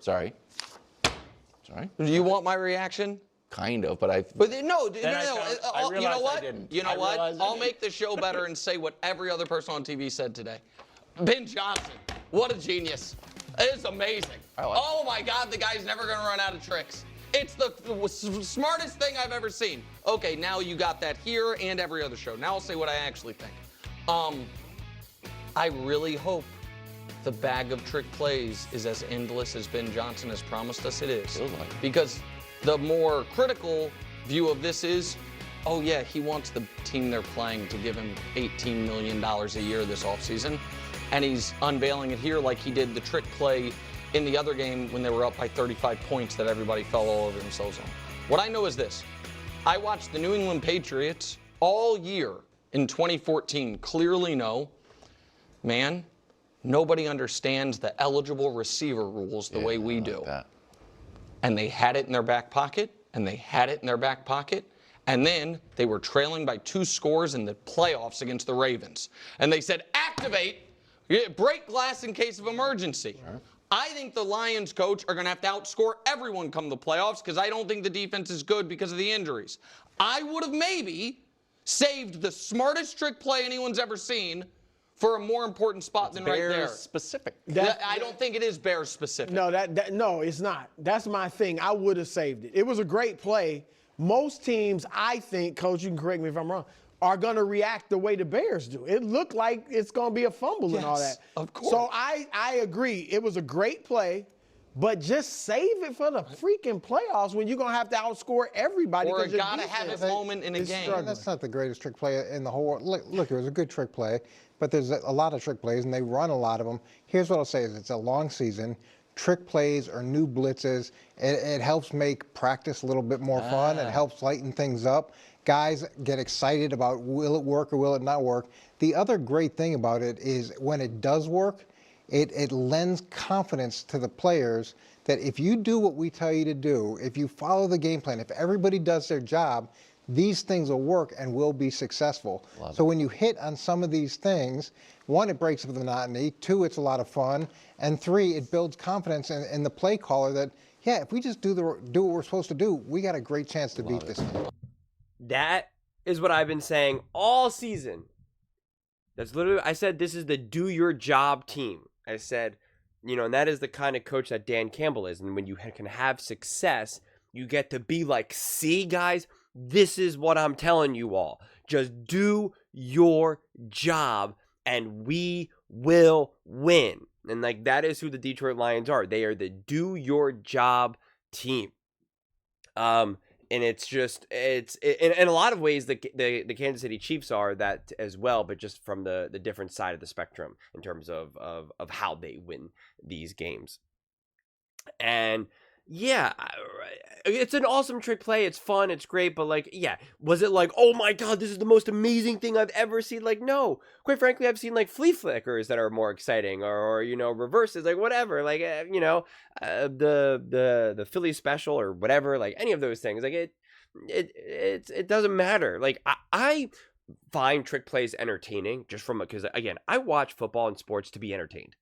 Sorry. Do you want my reaction? Kind of, but I. But no. I You know realized what? I didn't. You know I what? realized I I'll didn't. make the show better and say what every other person on TV said today. Ben Johnson, what a genius! It's amazing. Oh my God, the guy's never gonna run out of tricks. It's the smartest thing I've ever seen. Okay, now you got that here and every other show. Now I'll say what I actually think. I really hope the bag of trick plays is as endless as Ben Johnson has promised us it is. Feels like it. Because the more critical view of this is, oh yeah, he wants the team they're playing to give him $18 million a year this offseason. And he's unveiling it here like he did the trick play in the other game when they were up by 35 points that everybody fell all over themselves on. What I know is this. I watched the New England Patriots all year in 2014 clearly know, man, nobody understands the eligible receiver rules the way we do. That. And they had it in their back pocket, and they had it in their back pocket, and then they were trailing by 2 scores in the playoffs against the Ravens. And they said, activate, break glass in case of emergency. Sure. I think the Lions coach are going to have to outscore everyone come the playoffs because I don't think the defense is good because of the injuries. I would have maybe saved the smartest trick play anyone's ever seen for a more important spot than right there. Bears specific. I don't think it is Bears specific. No, no, it's not. That's my thing. I would have saved it. It was a great play. Most teams, I think, Coach, you can correct me if I'm wrong, are going to react the way the Bears do. It looked like it's going to be a fumble and all that. Of course. So I agree. It was a great play, but just save it for the freaking playoffs when you're going to have to outscore everybody. Or you got to have a moment in a game. That's not the greatest trick play in the whole world. Look, it was a good trick play, but there's a lot of trick plays, and they run a lot of them. Here's what I'll say is it's a long season. Trick plays or new blitzes, it helps make practice a little bit more fun. It helps lighten things up. Guys get excited about will it work or will it not work. The other great thing about it is when it does work, it lends confidence to the players that if you do what we tell you to do, if you follow the game plan, if everybody does their job, these things will work and will be successful. So when you hit on some of these things, 1, it breaks up the monotony, 2, it's a lot of fun, and 3, it builds confidence in the play caller that, yeah, if we just do what we're supposed to do, we got a great chance to beat this thing. That is what I've been saying all season. That's literally, I said this is the do your job team. I said, and that is the kind of coach that Dan Campbell is. And when you can have success, you get to be like, see, guys, this is what I'm telling you all. Just do your job and we will win. And that is who the Detroit Lions are. They are the do your job team. And it's just, in a lot of ways, the Kansas City Chiefs are that as well, but just from the different side of the spectrum in terms of how they win these games. And yeah, it's an awesome trick play. It's fun. It's great. But was it oh my God, this is the most amazing thing I've ever seen? No. Quite frankly, I've seen flea flickers that are more exciting or reverses, whatever. The Philly special or whatever, any of those things. It doesn't matter. I find trick plays entertaining just because again, I watch football and sports to be entertained.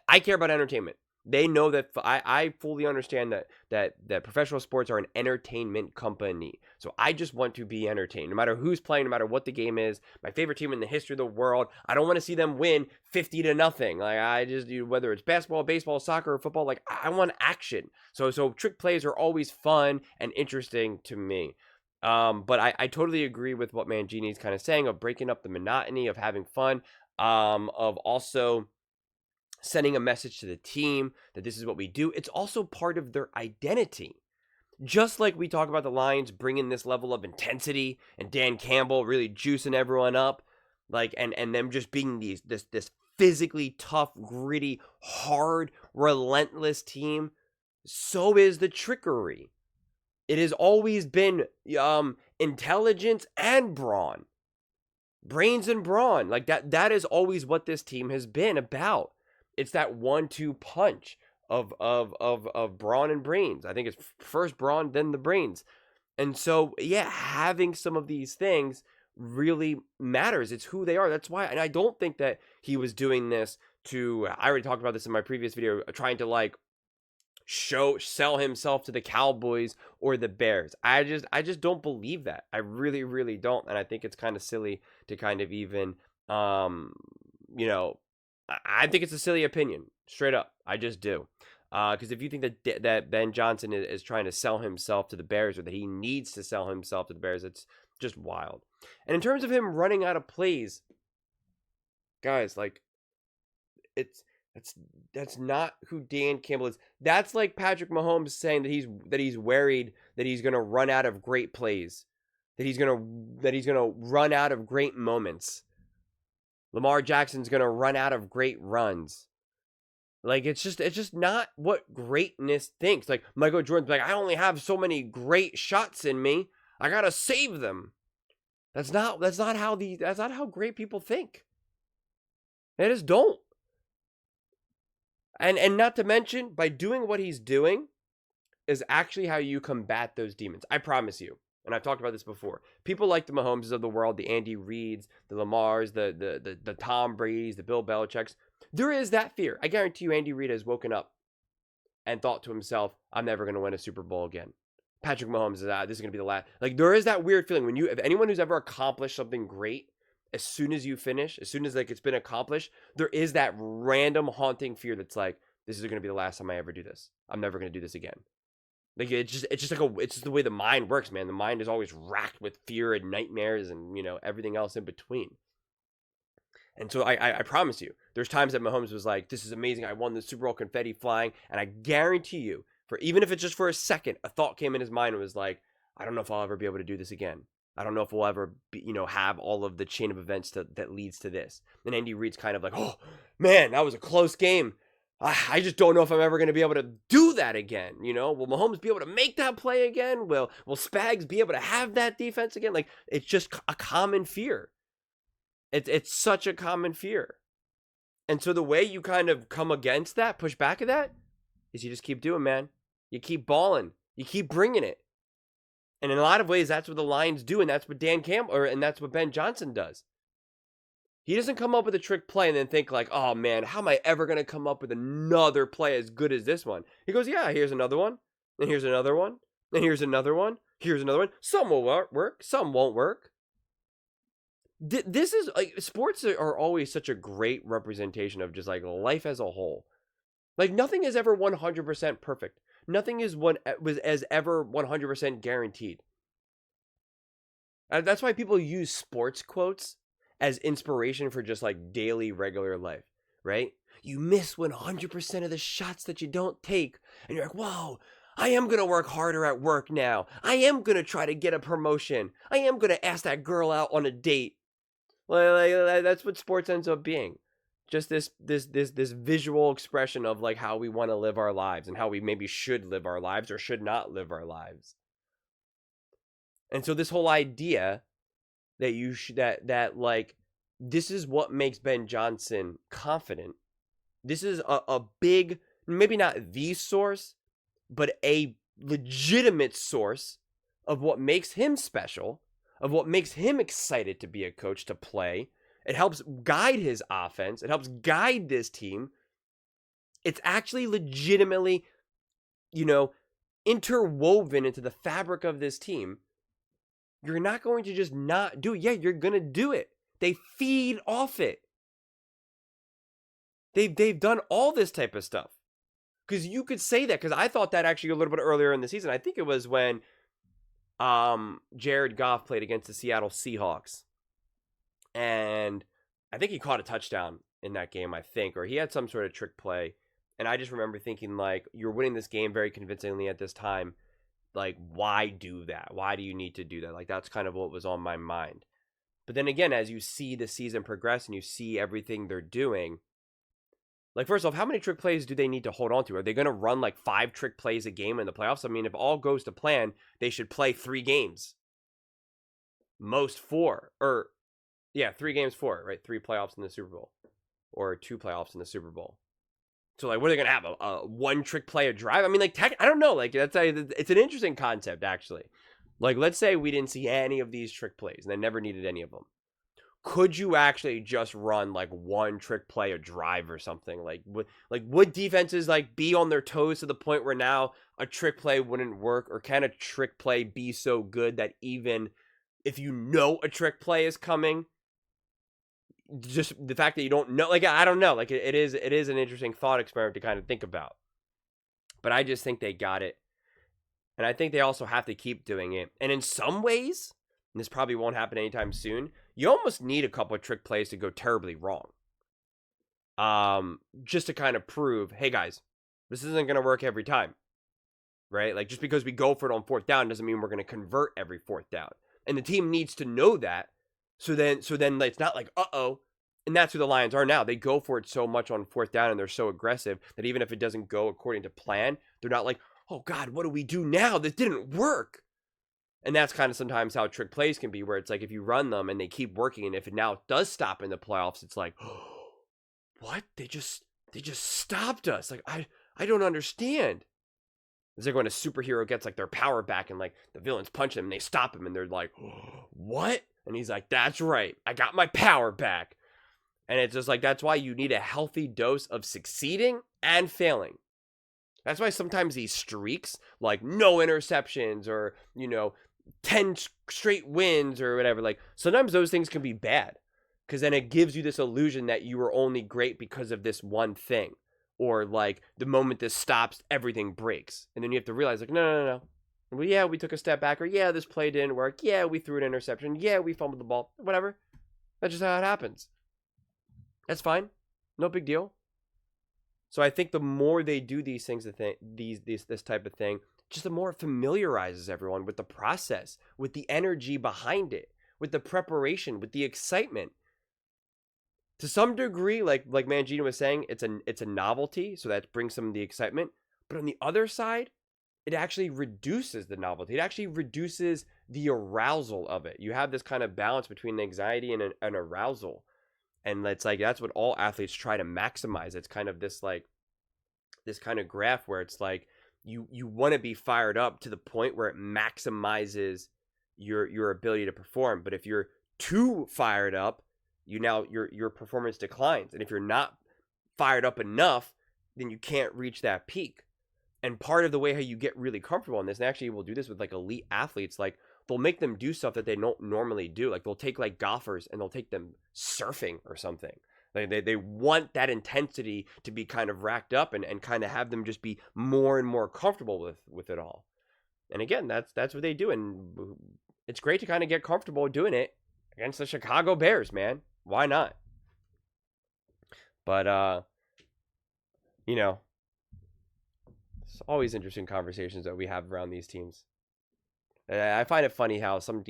I care about entertainment. They know that I fully understand that professional sports are an entertainment company. So I just want to be entertained, no matter who's playing, no matter what the game is. My favorite team in the history of the world. I don't want to see them win 50-0. I just whether it's basketball, baseball, soccer, or football. I want action. So trick plays are always fun and interesting to me. But I totally agree with what Mangini's kind of saying of breaking up the monotony, of having fun, of also sending a message to the team that this is what we do. It's also part of their identity. Just like we talk about the Lions bringing this level of intensity and Dan Campbell really juicing everyone up, and them just being this physically tough, gritty, hard, relentless team, so is the trickery. It has always been intelligence and brawn. Brains and brawn. That is always what this team has been about. It's that 1-2 punch of brawn and brains. I think it's first brawn, then the brains. And so, yeah, having some of these things really matters. It's who they are. That's why, and I don't think that he was doing this I already talked about this in my previous video, trying to sell himself to the Cowboys or the Bears. I just don't believe that. I really, really don't. And I think it's kind of silly to kind of even, you know, I think it's a silly opinion, straight up. I just do. Because if you think that Ben Johnson is trying to sell himself to the Bears, or that he needs to sell himself to the Bears, it's just wild. And in terms of him running out of plays, guys, like, that's not who Dan Campbell is. That's like Patrick Mahomes saying that he's worried that he's gonna run out of great plays, that he's gonna run out of great moments. Lamar Jackson's gonna run out of great runs. Like, it's just not what greatness thinks. Like, Michael Jordan's like, I only have so many great shots in me, I gotta save them. That's not how great people think. They just don't. And not to mention, by doing what he's doing is actually how you combat those demons. I promise you. And I've talked about this before. People like the Mahomes of the world, the Andy Reids, the Lamars, the Tom Brady's, the Bill Belichick's. There is that fear. I guarantee you Andy Reid has woken up and thought to himself, I'm never going to win a Super Bowl again. Patrick Mahomes is this is going to be the last. Like, there is that weird feeling if anyone who's ever accomplished something great, as soon as you finish, as soon as like it's been accomplished, there is that random haunting fear that's like, this is going to be the last time I ever do this. I'm never going to do this again. Like, it's just the way the mind works, man. The mind is always racked with fear and nightmares and, you know, everything else in between. And so I promise you, there's times that Mahomes was like, this is amazing. I won the Super Bowl, confetti flying. And I guarantee you, for even if it's just for a second, a thought came in his mind and was like, I don't know if I'll ever be able to do this again. I don't know if we'll ever be, you know, have all of the chain of events that leads to this. And Andy Reid's kind of like, oh, man, that was a close game. I just don't know if I'm ever going to be able to do that again. You know, will Mahomes be able to make that play again? Will Spags be able to have that defense again? Like, it's just a common fear. It's such a common fear. And so the way you kind of come against that, push back at that, is you just keep doing, man. You keep balling. You keep bringing it. And in a lot of ways, that's what the Lions do, and that's what Dan Campbell, and that's what Ben Johnson does. He doesn't come up with a trick play and then think like, oh man, how am I ever going to come up with another play as good as this one? He goes, yeah, here's another one, and here's another one, and here's another one, here's another one. Some will work, some won't work. This is like, sports are always such a great representation of just like life as a whole. Like, nothing is ever 100% perfect. Nothing is ever 100% guaranteed. And that's why people use sports quotes as inspiration for just like daily, regular life, right? You miss 100% of the shots that you don't take, and you're like, whoa, I am going to work harder at work now. I am going to try to get a promotion. I am going to ask that girl out on a date. Like, that's what sports ends up being. Just this visual expression of like how we want to live our lives and how we maybe should live our lives or should not live our lives. And so this whole idea that you should, that like, this is what makes Ben Johnson confident. This is a big, maybe not the source, but a legitimate source of what makes him special, of what makes him excited to be a coach, to play. It helps guide his offense. It helps guide this team. It's actually legitimately, you know, interwoven into the fabric of this team. You're not going to just not do it. Yeah, you're going to do it. They feed off it. They've done all this type of stuff. Because you could say that, because I thought that actually a little bit earlier in the season. I think it was when Jared Goff played against the Seattle Seahawks. And I think he caught a touchdown in that game, I think. Or he had some sort of trick play. And I just remember thinking, like, you're winning this game very convincingly at this time. Like, why do that? Why do you need to do that? Like, that's kind of what was on my mind. But then again, as you see the season progress and you see everything they're doing, like, first off, how many trick plays do they need to hold on to? Are they going to run like 5 trick plays a game in the playoffs? I mean, if all goes to plan, they should play 3 games. Most 4. Or, yeah, 3 games, 4, right? 3 playoffs in the Super Bowl. Or 2 playoffs in the Super Bowl. So, like, what are they going to have? A 1 trick play a drive? I mean, like, I don't know. Like, it's an interesting concept, actually. Like, let's say we didn't see any of these trick plays and they never needed any of them. could you actually just run like one trick play a drive or something? Like would defenses like be on their toes to the point where now a trick play wouldn't work, or can a trick play be so good that even if you know a trick play is coming, just the fact that you don't know, like, I don't know, like it is an interesting thought experiment to kind of think about. But I just think they got it. And I think they also have to keep doing it. And in some ways, and this probably won't happen anytime soon, you almost need a couple of trick plays to go terribly wrong. Just to kind of prove, hey guys, this isn't going to work every time. Right? Like, just because we go for it on 4th down doesn't mean we're going to convert every 4th down. And the team needs to know that. So then it's not like, uh-oh. And that's who the Lions are now. They go for it so much on 4th down, and they're so aggressive that even if it doesn't go according to plan, they're not like, oh God, what do we do now? This didn't work. And that's kind of sometimes how trick plays can be, where it's like if you run them and they keep working, and if it now does stop in the playoffs, it's like, oh, what? They just stopped us. Like, I don't understand. It's like when a superhero gets like their power back and like the villains punch them and they stop him and they're like, oh, what? And he's like, that's right, I got my power back. And it's just like, that's why you need a healthy dose of succeeding and failing. That's why sometimes these streaks, like no interceptions or, 10 straight wins or whatever, like sometimes those things can be bad, because then it gives you this illusion that you were only great because of this one thing. Or like the moment this stops, everything breaks. And then you have to realize like, no. Well, yeah, we took a step back, or yeah, this play didn't work. Yeah, we threw an interception. Yeah, we fumbled the ball. Whatever. That's just how it happens. That's fine. No big deal. So I think the more they do these things, this type of thing, just the more it familiarizes everyone with the process, with the energy behind it, with the preparation, with the excitement. To some degree, like Mangino was saying, it's a novelty, so that brings some of the excitement. But on the other side, it actually reduces the novelty. It actually reduces the arousal of it. You have this kind of balance between anxiety and an arousal. And it's like, that's what all athletes try to maximize. It's kind of this kind of graph where it's like you want to be fired up to the point where it maximizes your ability to perform. But if you're too fired up, your performance declines. And if you're not fired up enough, then you can't reach that peak. And part of the way how you get really comfortable in this, and actually we'll do this with like elite athletes, like they'll make them do stuff that they don't normally do. Like they'll take like golfers and they'll take them surfing or something. Like they want that intensity to be kind of racked up and kind of have them just be more and more comfortable with it all. And again, that's what they do. And it's great to kind of get comfortable doing it against the Chicago Bears, man. Why not? But, it's always interesting conversations that we have around these teams. I find it funny how some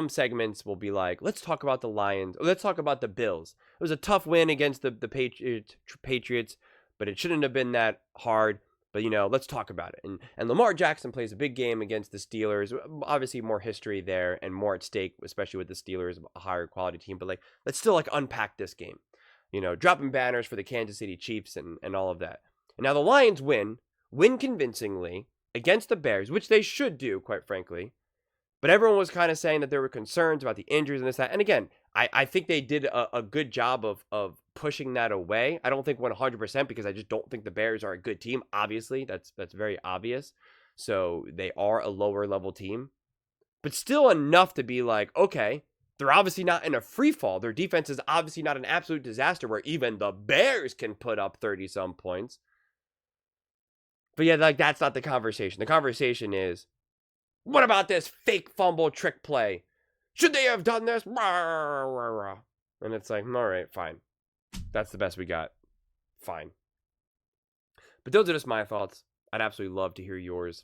segments will be like, let's talk about the Lions, or let's talk about the Bills. It was a tough win against the Patriots, but it shouldn't have been that hard. But, let's talk about it. And Lamar Jackson plays a big game against the Steelers. Obviously, more history there and more at stake, especially with the Steelers, a higher quality team. But, let's still, unpack this game. Dropping banners for the Kansas City Chiefs and all of that. And now the Lions win convincingly against the Bears, which they should do, quite frankly. But everyone was kind of saying that there were concerns about the injuries and this, that. And again, I think they did a good job of pushing that away. I don't think 100%, because I just don't think the Bears are a good team. Obviously, that's very obvious. So they are a lower level team. But still enough to be like, okay, they're obviously not in a free fall. Their defense is obviously not an absolute disaster where even the Bears can put up 30-some points. But yeah, that's not the conversation. The conversation is, what about this fake fumble trick play? Should they have done this? And it's like, all right, fine. That's the best we got. Fine. But those are just my thoughts. I'd absolutely love to hear yours.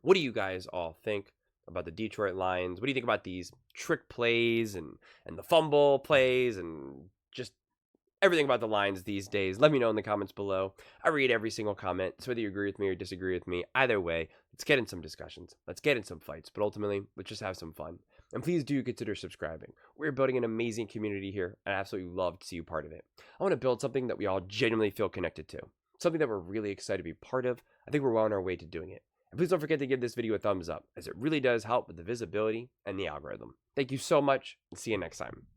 What do you guys all think about the Detroit Lions? What do you think about these trick plays and the fumble plays and just everything about the Lions these days? Let me know in the comments below. I read every single comment, so whether you agree with me or disagree with me, either way, let's get in some discussions. Let's get in some fights, but ultimately, let's just have some fun. And please do consider subscribing. We're building an amazing community here, and I absolutely love to see you part of it. I want to build something that we all genuinely feel connected to, something that we're really excited to be part of. I think we're well on our way to doing it. And please don't forget to give this video a thumbs up, as it really does help with the visibility and the algorithm. Thank you so much, and see you next time.